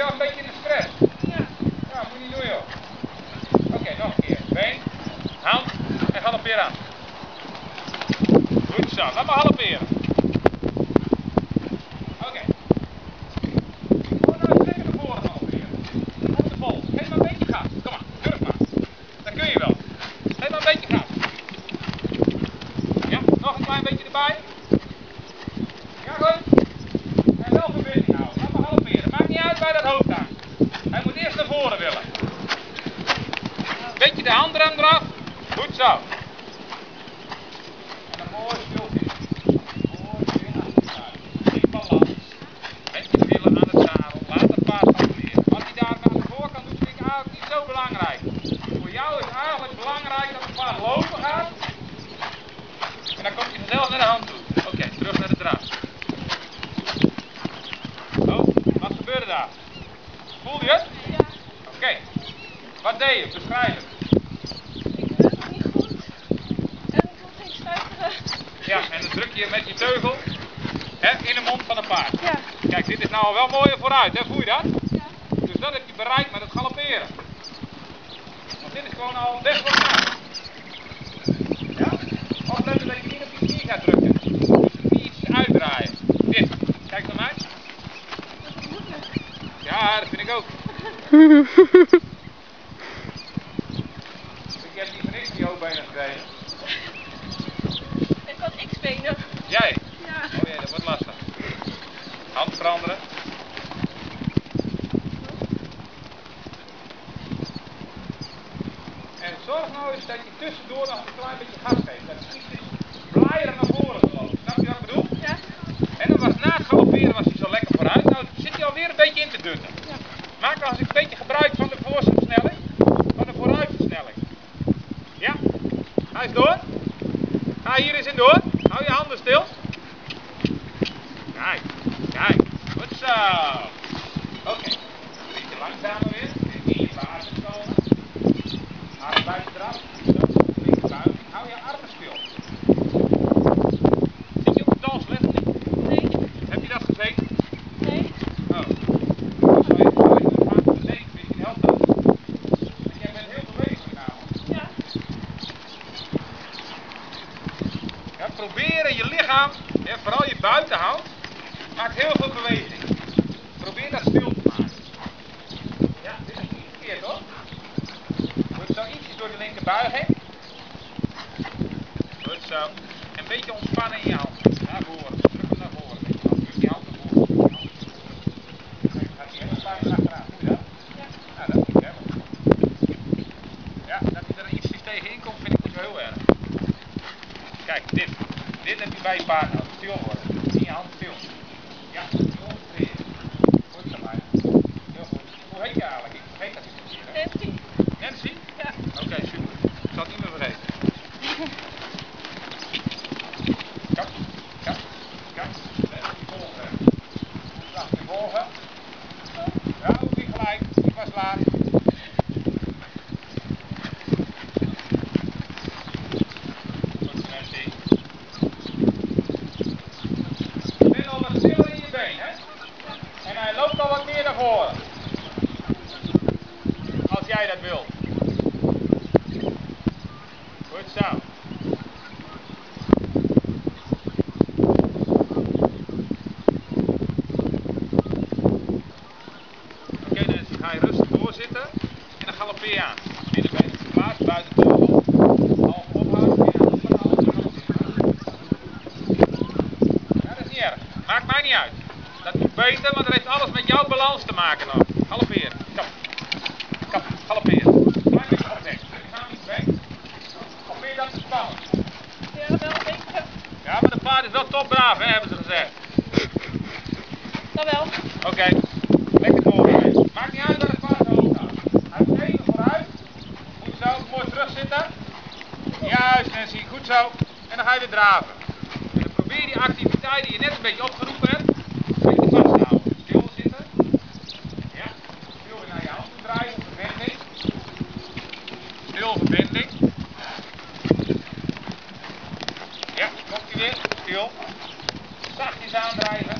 wel een beetje in de stress. Ja. Ja, moet je niet doen joh. Oké, nog een keer. Been, hand en galoppeer aan. Goed zo, laat maar galopperen. Oké. Kom nou eens lekker naar voren galopperen. Op de bol. Geef maar een beetje gas. Kom maar, durf maar. Dat kun je wel. Geef maar een beetje gas. Ja, nog een klein beetje erbij. Ja, goed. En wel verbinding houden. Laat maar galopperen. Maakt niet uit waar dat hoofd hangt. Hij moet eerst naar voren willen. Beetje de handrem eraf. Goed zo. En dan mooi stil zitten. Mooi weer achteruit. Geen balans. Beetje de willen aan het zadel. Laat het paard galopperen. Wat hij daar aan de voorkant doet, vind ik eigenlijk niet zo belangrijk. Voor jou is eigenlijk belangrijk dat het paard lopen gaat. En dan komt hij vanzelf naar de hand toe. Oké, terug naar de draad. Oh, wat gebeurde daar? Voelde je het? Ja. Oké. Wat deed je? Beschrijf het. Ik weet het niet goed. En ik wil geen stuiteren. Ja, en dan druk je met je teugel in de mond van een paard. Ja. Kijk, dit is nou al wel mooi vooruit, hè? Voel je dat? Ja. Dus dat heb je bereikt met het galopperen. Want dit is gewoon al best wel knap. Ja? Opletten dat je niet op je knie gaat drukken. Dus niet iets uitdraaien. Dit. Kijk naar mij. Dat is moeilijk. Ja, dat vind ik ook. Ik heb niet voor niks die hoofdbenen gekregen. Ik had X-benen. Jij? Ja. Oh jee, dat wordt lastig. Hand veranderen. En zorg nou eens dat je tussendoor nog een klein beetje gas geeft. Dat het iets blijer naar voren loopt. Snap je wat ik bedoel? Ja. En dan was na het galopperen was hij zo lekker vooruit. Nou zit hij alweer een beetje in te dunnen. Ja. Maak nou eens een beetje gebruik van de voorzetsversnelling. Van de vooruitversnelling. Ja? Ga eens door. Ga hier eens in door. Hou je handen stil. Kijk, kijk. Goed zo. Oké. Een beetje langzamer weer. In je basis komen. Arm buiten eraf. Zo. Linkerbuiging. Hou je armen stil. Zit je op de dalsleg? Nee. Heb je dat gezien? Nee. Oh. Zou je vaak gezien? Misschien helpt dat. Want jij bent heel bewegelijk namelijk. Ja. Ja, proberen je lichaam, en vooral je buitenhand, maakt heel veel beweging. Probeer dat stil te maken. Ja, dit is niet verkeerd hoor. Goed zo, ietsje door de linkerbuiging. Goed zo. En een beetje ontspannen in je hand. Naar voren. Druk hem naar voren. Druk die hand naar voren. Kijk, gaat hij heel fijn achteraan. Voel je dat? Ja. Nou, dat moet je hebben. Ja, dat hij er ietsjes tegenin komt vind ik niet zo heel erg. Kijk, dit. Dit heb je bij je paard nodig. Stil worden. In je hand stil. Ja, concentreren. Goed zo maar. Heel goed. Hoe heet je eigenlijk? Ik vergeet dat niet hier. Nancy. Nancy? Ja. Oké, super. Ik zal het niet meer vergeten. Kap, kap, kap. Even volgen. Krachtig volgen. Ja, ook niet gelijk. Ik was laat. Goed, Nancy. Je bent al wat stiller in je been, hè? En hij loopt al wat meer naar voren. Als jij dat wil. Goed zo. Oké, dus ga je rustig doorzitten en dan galoppeer je aan. Binnenbeen geplaatst, buiten teugel. Half ophouden, weer aan de galoppeer. Ja, dat is niet erg. Maakt mij niet uit. Dat moet beter, want dat heeft alles met jouw balans te maken nog. Galopperen. Kap. Kap. Galopperen. Klein beetje opweg. Ik ga niet weg. Of vind je dat te spannend? Ja, wel een beetje. Ja, maar de paard is wel topbraaf, hè, hebben ze gezegd. Dat wel. Oké. Lekker door. Maakt niet uit dat het paard zo hoog gaat. Hij moet even vooruit. Goed zo. Mooi terugzitten. Juist, Nancy. Goed zo. En dan ga je weer draven. En dan probeer die activiteit die je net een beetje opgeroepen hebt, een beetje vast te houden. Stil zitten. Ja. Stil weer naar je hand toe draaien. Verbinding. Stil verbinding. Ja, komt hij weer. Stil. Zachtjes aandraaien.